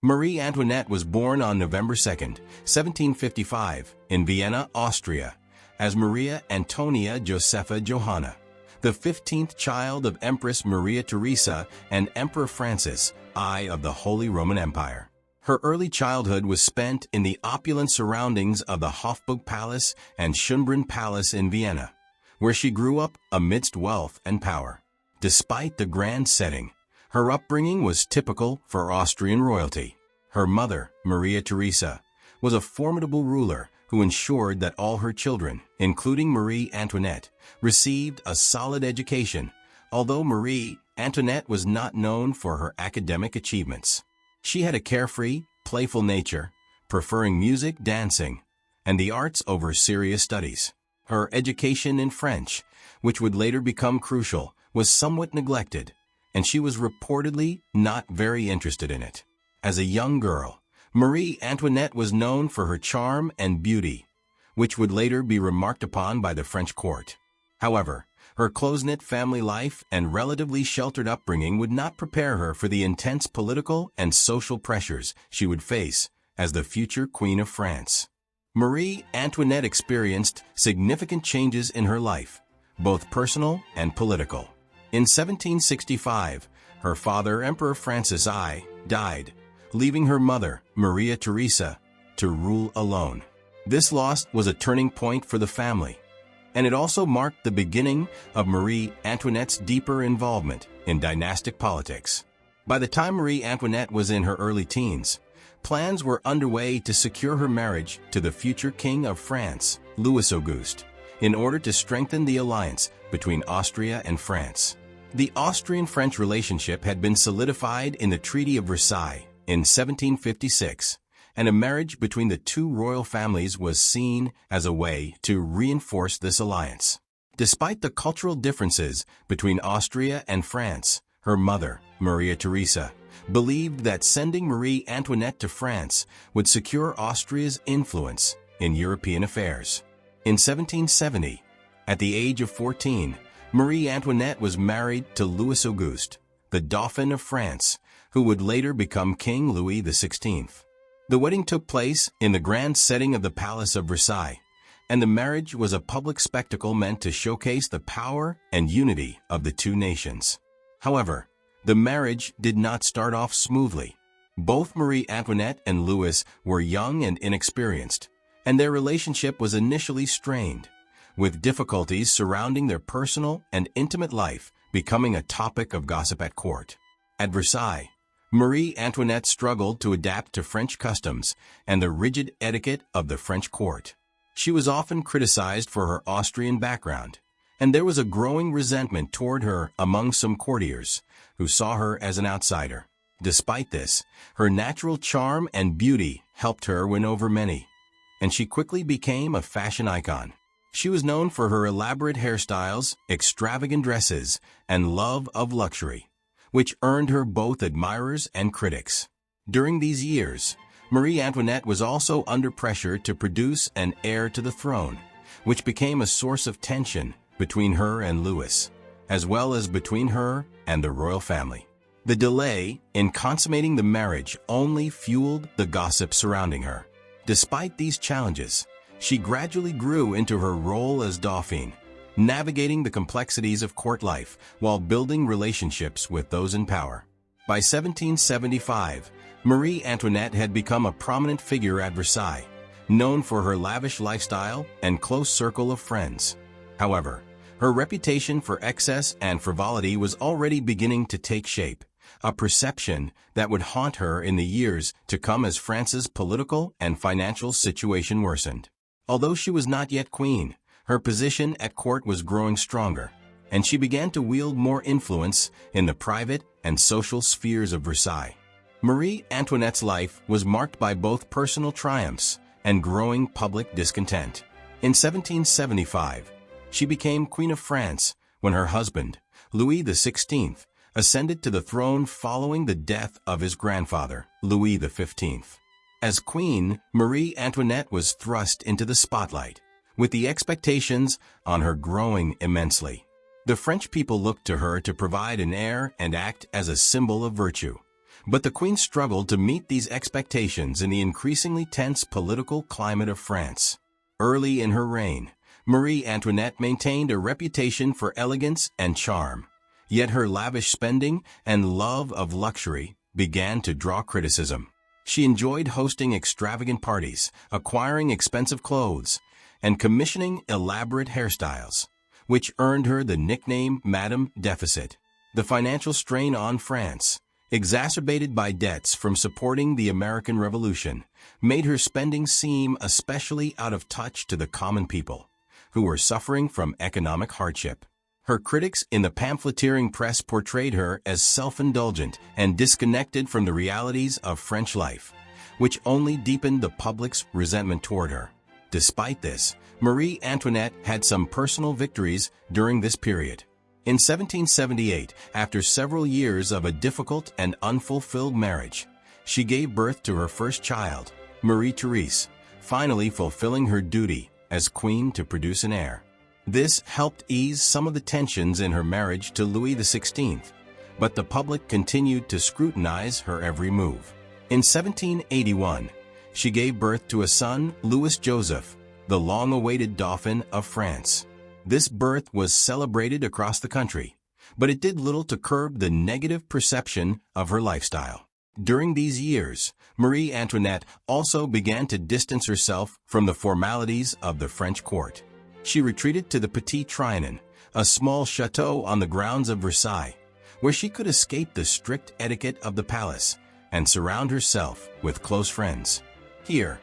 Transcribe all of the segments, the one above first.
Marie Antoinette was born on November 2, 1755, in Vienna, Austria, as Maria Antonia Josepha Johanna, the 15th child of Empress Maria Theresa and Emperor Francis I of the Holy Roman Empire. Her early childhood was spent in the opulent surroundings of the Hofburg Palace and Schönbrunn Palace in Vienna, where she grew up amidst wealth and power. Despite the grand setting, her upbringing was typical for Austrian royalty. Her mother, Maria Theresa, was a formidable ruler who ensured that all her children, including Marie Antoinette, received a solid education, although Marie Antoinette was not known for her academic achievements. She had a carefree, playful nature, preferring music, dancing, and the arts over serious studies. Her education in French, which would later become crucial, was somewhat neglected, and she was reportedly not very interested in it. As a young girl, Marie Antoinette was known for her charm and beauty, which would later be remarked upon by the French court. However, her close-knit family life and relatively sheltered upbringing would not prepare her for the intense political and social pressures she would face as the future Queen of France. Marie Antoinette experienced significant changes in her life, both personal and political. In 1765, her father, Emperor Francis I, died, leaving her mother, Maria Theresa, to rule alone. This loss was a turning point for the family, and it also marked the beginning of Marie Antoinette's deeper involvement in dynastic politics. By the time Marie Antoinette was in her early teens, plans were underway to secure her marriage to the future King of France, Louis Auguste, in order to strengthen the alliance between Austria and France. The Austrian-French relationship had been solidified in the Treaty of Versailles in 1756, and a marriage between the two royal families was seen as a way to reinforce this alliance. Despite the cultural differences between Austria and France, her mother, Maria Theresa, believed that sending Marie Antoinette to France would secure Austria's influence in European affairs. In 1770, at the age of 14, Marie Antoinette was married to Louis Auguste, the Dauphin of France, who would later become King Louis XVI. The wedding took place in the grand setting of the Palace of Versailles, and the marriage was a public spectacle meant to showcase the power and unity of the two nations. However, the marriage did not start off smoothly. Both Marie Antoinette and Louis were young and inexperienced, and their relationship was initially strained, with difficulties surrounding their personal and intimate life becoming a topic of gossip at court. At Versailles, Marie Antoinette struggled to adapt to French customs and the rigid etiquette of the French court. She was often criticized for her Austrian background, and there was a growing resentment toward her among some courtiers who saw her as an outsider. Despite this, her natural charm and beauty helped her win over many, and she quickly became a fashion icon. She was known for her elaborate hairstyles, extravagant dresses, and love of luxury, which earned her both admirers and critics. During these years, Marie Antoinette was also under pressure to produce an heir to the throne, which became a source of tension between her and Louis, as well as between her and the royal family. The delay in consummating the marriage only fueled the gossip surrounding her. Despite these challenges, she gradually grew into her role as Dauphine, navigating the complexities of court life while building relationships with those in power. By 1775, Marie Antoinette had become a prominent figure at Versailles, known for her lavish lifestyle and close circle of friends. However, her reputation for excess and frivolity was already beginning to take shape, a perception that would haunt her in the years to come as France's political and financial situation worsened. Although she was not yet queen, her position at court was growing stronger, and she began to wield more influence in the private and social spheres of Versailles. Marie Antoinette's life was marked by both personal triumphs and growing public discontent. In 1775, she became Queen of France when her husband, Louis XVI, ascended to the throne following the death of his grandfather, Louis XV. As queen, Marie Antoinette was thrust into the spotlight, with the expectations on her growing immensely. The French people looked to her to provide an heir and act as a symbol of virtue, But the queen struggled to meet these expectations in the increasingly tense political climate of France. Early in her reign, Marie Antoinette maintained a reputation for elegance and charm, yet her lavish spending and love of luxury began to draw criticism. She enjoyed hosting extravagant parties, acquiring expensive clothes, and commissioning elaborate hairstyles, which earned her the nickname Madame Deficit. The financial strain on France, exacerbated by debts from supporting the American Revolution, made her spending seem especially out of touch to the common people, who were suffering from economic hardship. Her critics in the pamphleteering press portrayed her as self-indulgent and disconnected from the realities of French life, which only deepened the public's resentment toward her. Despite this, Marie Antoinette had some personal victories during this period. In 1778, after several years of a difficult and unfulfilled marriage, she gave birth to her first child, Marie-Therese, finally fulfilling her duty as queen to produce an heir. This helped ease some of the tensions in her marriage to Louis XVI, but the public continued to scrutinize her every move. In 1781, she gave birth to a son, Louis Joseph, the long-awaited Dauphin of France. This birth was celebrated across the country, but it did little to curb the negative perception of her lifestyle. During these years, Marie Antoinette also began to distance herself from the formalities of the French court. She retreated to the Petit Trianon, a small chateau on the grounds of Versailles, where she could escape the strict etiquette of the palace and surround herself with close friends. Here,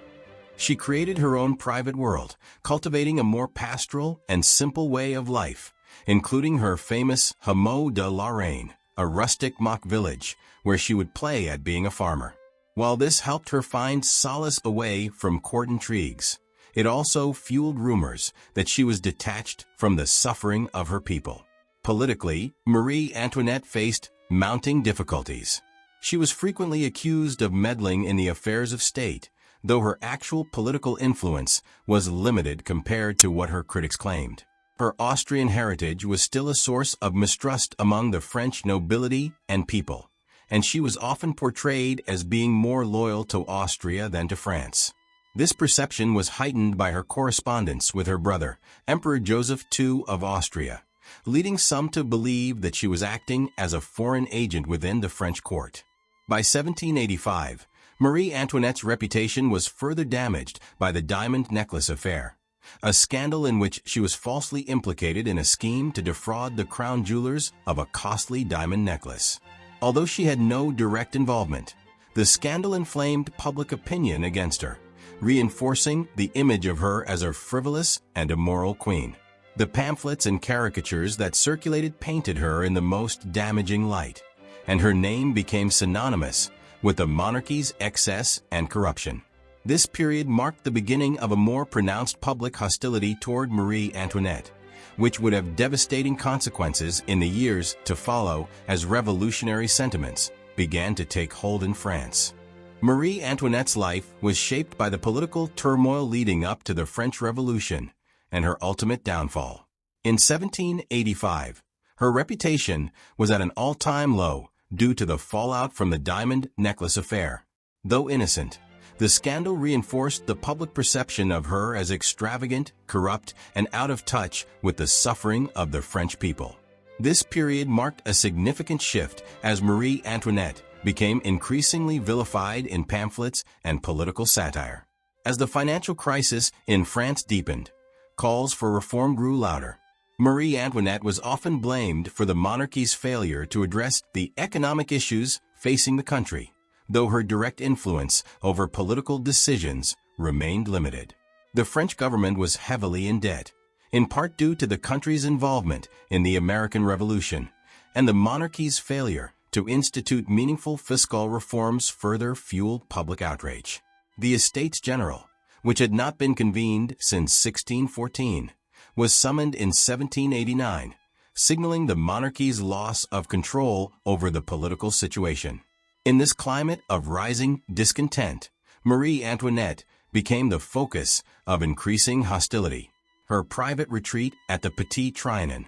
she created her own private world, cultivating a more pastoral and simple way of life, including her famous Hameau de la Reine, a rustic mock village where she would play at being a farmer. While this helped her find solace away from court intrigues, it also fueled rumors that she was detached from the suffering of her people. Politically, Marie Antoinette faced mounting difficulties. She was frequently accused of meddling in the affairs of state, though her actual political influence was limited compared to what her critics claimed. Her Austrian heritage was still a source of mistrust among the French nobility and people, and she was often portrayed as being more loyal to Austria than to France. This perception was heightened by her correspondence with her brother, Emperor Joseph II of Austria, leading some to believe that she was acting as a foreign agent within the French court. By 1785, Marie Antoinette's reputation was further damaged by the diamond necklace affair, a scandal in which she was falsely implicated in a scheme to defraud the crown jewelers of a costly diamond necklace. Although she had no direct involvement, the scandal inflamed public opinion against her, reinforcing the image of her as a frivolous and immoral queen. The pamphlets and caricatures that circulated painted her in the most damaging light, and her name became synonymous with the monarchy's excess and corruption. This period marked the beginning of a more pronounced public hostility toward Marie Antoinette, which would have devastating consequences in the years to follow as revolutionary sentiments began to take hold in France. Marie Antoinette's life was shaped by the political turmoil leading up to the French Revolution and her ultimate downfall. In 1785, her reputation was at an all-time low due to the fallout from the diamond necklace affair. Though innocent, the scandal reinforced the public perception of her as extravagant, corrupt, and out of touch with the suffering of the French people. This period marked a significant shift as Marie Antoinette became increasingly vilified in pamphlets and political satire. As the financial crisis in France deepened, calls for reform grew louder. Marie Antoinette was often blamed for the monarchy's failure to address the economic issues facing the country, though her direct influence over political decisions remained limited. The French government was heavily in debt, in part due to the country's involvement in the American Revolution, and the monarchy's failure to institute meaningful fiscal reforms further fueled public outrage. The Estates General, which had not been convened since 1614, was summoned in 1789, signaling the monarchy's loss of control over the political situation. In this climate of rising discontent, Marie Antoinette became the focus of increasing hostility. Her private retreat at the Petit Trianon,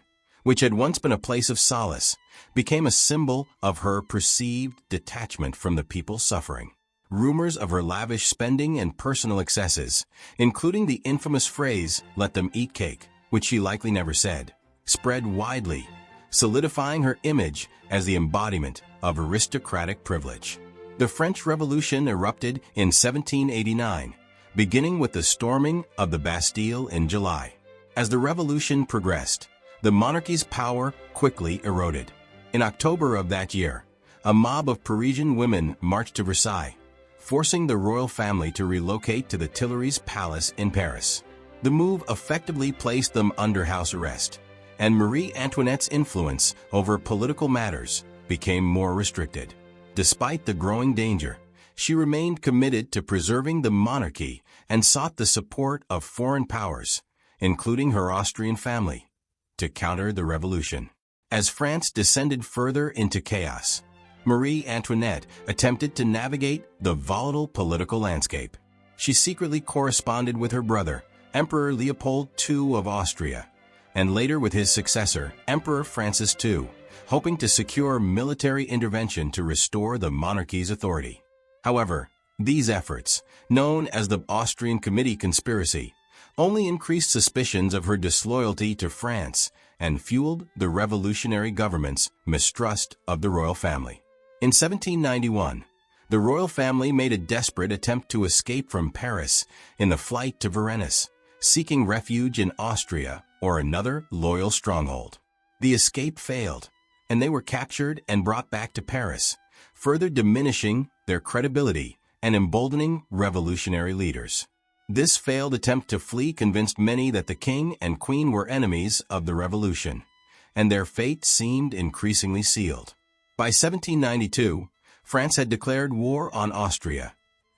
which had once been a place of solace, became a symbol of her perceived detachment from the people's suffering. Rumors of her lavish spending and personal excesses, including the infamous phrase, "let them eat cake," which she likely never said, spread widely, solidifying her image as the embodiment of aristocratic privilege. The French Revolution erupted in 1789, beginning with the storming of the Bastille in July. As the revolution progressed, the monarchy's power quickly eroded. In October of that year, a mob of Parisian women marched to Versailles, forcing the royal family to relocate to the Tuileries Palace in Paris. The move effectively placed them under house arrest, and Marie Antoinette's influence over political matters became more restricted. Despite the growing danger, she remained committed to preserving the monarchy and sought the support of foreign powers, including her Austrian family, to counter the revolution. As France descended further into chaos, Marie Antoinette attempted to navigate the volatile political landscape. She secretly corresponded with her brother, Emperor Leopold II of Austria, and later with his successor, Emperor Francis II, hoping to secure military intervention to restore the monarchy's authority. However, these efforts, known as the Austrian Committee conspiracy, only increased suspicions of her disloyalty to France and fueled the revolutionary government's mistrust of the royal family. In 1791, the royal family made a desperate attempt to escape from Paris in the flight to Varennes, seeking refuge in Austria or another loyal stronghold. The escape failed, and they were captured and brought back to Paris, further diminishing their credibility and emboldening revolutionary leaders. This failed attempt to flee convinced many that the king and queen were enemies of the revolution, and their fate seemed increasingly sealed. By 1792, France had declared war on Austria,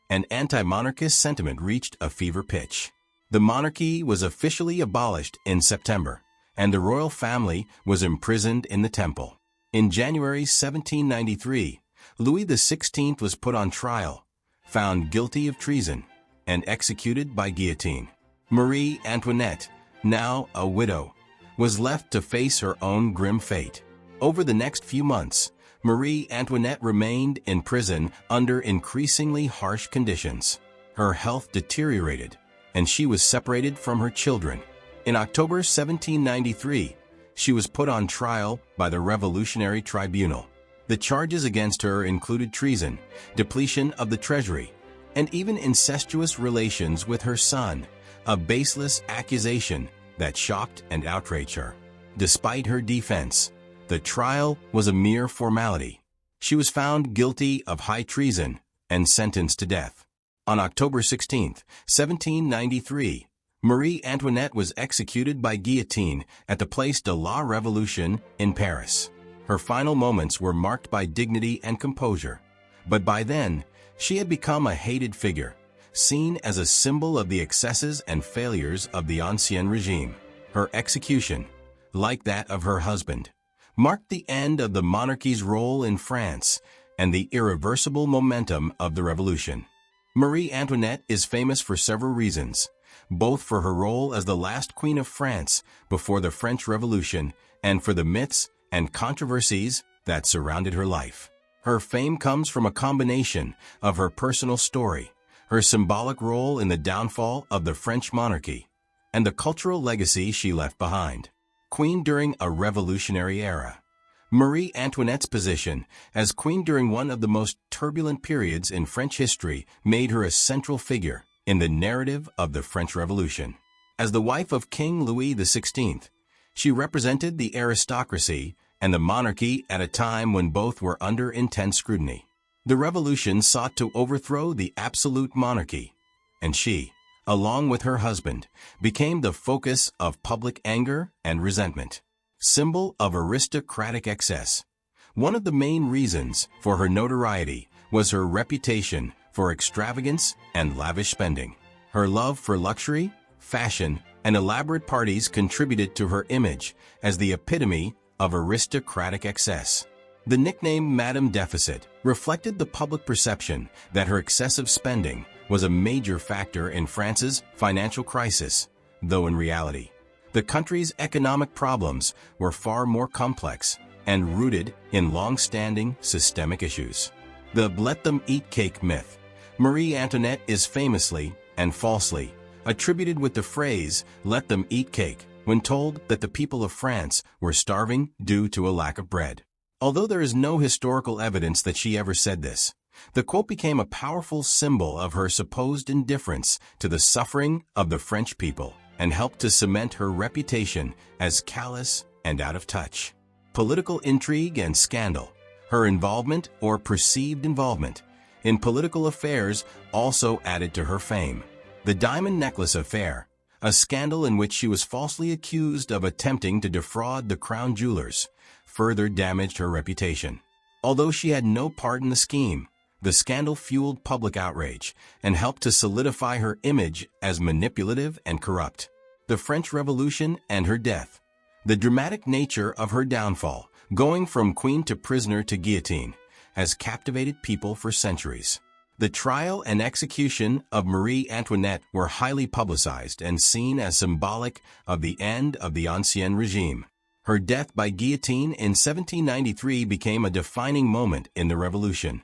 and anti-monarchist sentiment reached a fever pitch. The monarchy was officially abolished in September, and the royal family was imprisoned in the Temple. In January 1793, Louis XVI was put on trial, found guilty of treason, and executed by guillotine. Marie Antoinette, now a widow, was left to face her own grim fate. Over the next few months, Marie Antoinette remained in prison under increasingly harsh conditions. Her health deteriorated, and she was separated from her children. In October 1793, she was put on trial by the Revolutionary Tribunal. The charges against her included treason, depletion of the treasury, and even incestuous relations with her son, a baseless accusation that shocked and outraged her. Despite her defense, the trial was a mere formality. She was found guilty of high treason and sentenced to death. On October 16, 1793, Marie Antoinette was executed by guillotine at the Place de la Révolution in Paris. Her final moments were marked by dignity and composure, but by then, she had become a hated figure, seen as a symbol of the excesses and failures of the Ancien regime. Her execution, like that of her husband, marked the end of the monarchy's role in France and the irreversible momentum of the revolution. Marie Antoinette is famous for several reasons, both for her role as the last queen of France before the French Revolution and for the myths and controversies that surrounded her life. Her fame comes from a combination of her personal story, her symbolic role in the downfall of the French monarchy, and the cultural legacy she left behind. Queen during a revolutionary era. Marie Antoinette's position as queen during one of the most turbulent periods in French history made her a central figure in the narrative of the French Revolution. As the wife of King Louis XVI, she represented the aristocracy and the monarchy at a time when both were under intense scrutiny. The revolution sought to overthrow the absolute monarchy, and she, along with her husband, became the focus of public anger and resentment. Symbol of aristocratic excess. One of the main reasons for her notoriety was her reputation for extravagance and lavish spending. Her love for luxury, fashion, and elaborate parties contributed to her image as the epitome of aristocratic excess. The nickname Madame Deficit reflected the public perception that her excessive spending was a major factor in France's financial crisis, though in reality, The country's economic problems were far more complex and rooted in long-standing systemic issues. The "let them eat cake" myth. Marie Antoinette is famously and falsely attributed with the phrase "let them eat cake" when told that the people of France were starving due to a lack of bread. Although there is no historical evidence that she ever said this, the quote became a powerful symbol of her supposed indifference to the suffering of the French people and helped to cement her reputation as callous and out of touch. Political intrigue and scandal. Her involvement or perceived involvement in political affairs also added to her fame. The diamond necklace affair, a scandal in which she was falsely accused of attempting to defraud the crown jewelers, further damaged her reputation. Although she had no part in the scheme, the scandal fueled public outrage and helped to solidify her image as manipulative and corrupt. The French Revolution and her death. The dramatic nature of her downfall, going from queen to prisoner to guillotine, has captivated people for centuries. The trial and execution of Marie Antoinette were highly publicized and seen as symbolic of the end of the Ancien regime. Her death by guillotine in 1793 became a defining moment in the revolution,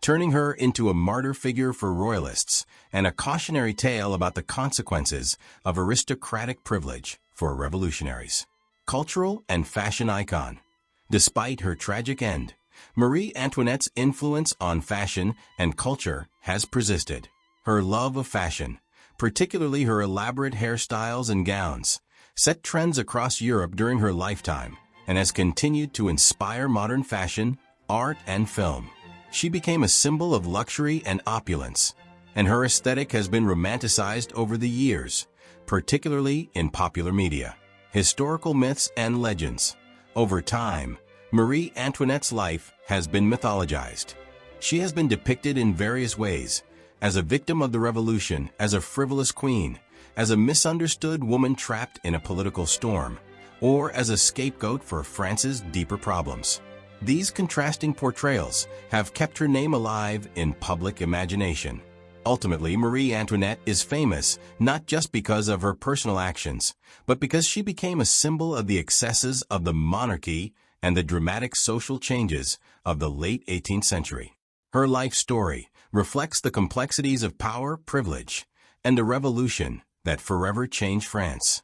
turning her into a martyr figure for royalists and a cautionary tale about the consequences of aristocratic privilege for revolutionaries. Cultural and fashion icon. Despite her tragic end, Marie Antoinette's influence on fashion and culture has persisted. Her love of fashion, particularly her elaborate hairstyles and gowns, set trends across Europe during her lifetime and has continued to inspire modern fashion, art, and film. She became a symbol of luxury and opulence, and her aesthetic has been romanticized over the years, particularly in popular media. Historical myths and legends. Over time, Marie Antoinette's life has been mythologized. She has been depicted in various ways, as a victim of the revolution, as a frivolous queen, as a misunderstood woman trapped in a political storm, or as a scapegoat for France's deeper problems. These contrasting portrayals have kept her name alive in public imagination. Ultimately, Marie Antoinette is famous not just because of her personal actions, but because she became a symbol of the excesses of the monarchy and the dramatic social changes of the late 18th century. Her life story reflects the complexities of power, privilege, and the revolution that forever changed France.